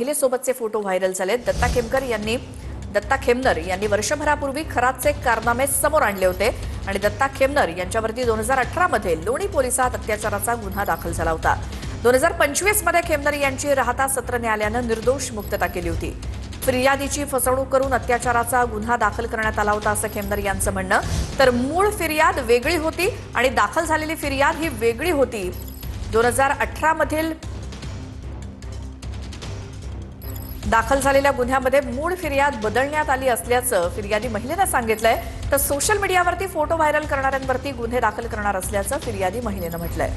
महिलेसोबतचे photo viral झाले। दत्ता खेमनर यांनी वर्षभरापूर्वी खराबचे कारनामे समोर आणले होते आणि दत्ता खेमनर यांच्यावरती 2018 मध्ये लोणी पोलिसात अत्याचाराचा गुन्हा दाखल झाला होता। 2025 मध्ये खेमनर यांची राहता सत्र न्यायालयाने निर्दोष मुक्तता केली होती। फिर्यादीची फसवणूक करून अत्याचाराचा गुन्हा दाखल करण्यात आला होता असं खेमनर यांचं म्हणणं। तर मूळ फिर्याद वेगळी होती आणि दाखल झालेली फिर्याद ही वेगळी होती। 2018 मधील दाखल झालेल्या गुन्ह्यामध्ये मूळ फिर्याद बदलण्यात आली असल्याचं फिर्यादी महिलेनं सांगितलंय। तर सोशल मीडियावरती फोटो व्हायरल करणाऱ्यांवरती गुन्हे दाखल करणार असल्याचं फिर्यादी महिलेनं म्हटलंय।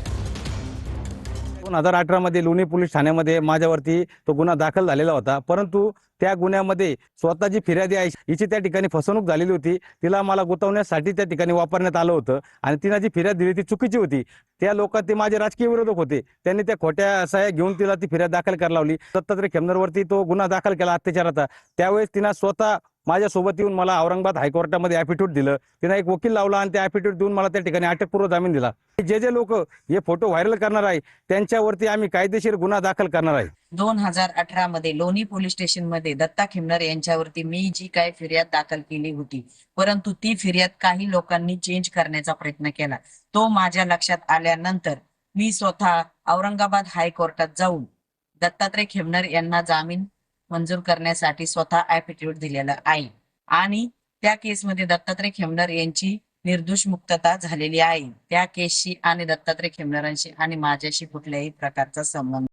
2018 मध्ये लोणी पोलीस ठाण्यामध्ये माझ्यावरती तो गुन्हा दाखल झालेला होता, परंतु त्या गुन्ह्यामध्ये स्वतःची फिर्यादी आहे हिची त्या ठिकाणी फसवणूक झालेली होती। तिला मला गुंतवण्यासाठी त्या ठिकाणी वापरण्यात आलं होतं आणि तिने जी फिर्याद दिली ती चुकीची होती। त्या लोकांना ते माझे राजकीय विरोधक होते, त्यांनी त्या खोट्या सह्या घेऊन तिला ती फिर्याद दाखल करायला लावली। दत्तात्रय खेमनरवरती तो गुन्हा दाखल केला अत्याचाराचा। त्यावेळेस तिनं स्वतः माझ्यासोबत येऊन मला औरंगाबाद हायकोर्टामध्ये ॲफिडेव्हिट दिलं। तिने एक वकील लावला आणि त्या ॲफिडेव्हिट देऊन मला त्या ठिकाणी अटकपूर्व जामीन दिला। जे लोक हे फोटो व्हायरल करणार आहे त्यांच्यावरती आम्ही कायदेशीर गुन्हा दाखल करणार आहे। 2018 मध्ये लोणी पोलीस स्टेशन मध्ये दत्ता खेमनर यांच्यावरती मी जी काय फिर्याद दाखल केली होती, परंतु ती फिर्याद काही लोकांनी चेंज करण्याचा प्रयत्न केला। तो माझ्या लक्षात आल्यानंतर मी स्वतः औरंगाबाद हायकोर्टात जाऊन दत्तात्रय खेमनर यांना जामीन मंजूर करण्यासाठी स्वतः ॲफिडेव्हिट दिलेला आहे आणि त्या केसमध्ये दत्तात्रय खेमनर यांची निर्दोष मुक्तता झालेली आहे। त्या केसशी आणि दत्तात्रय खेमनरांशी आणि माझ्याशी कुठल्याही प्रकारचा संबंध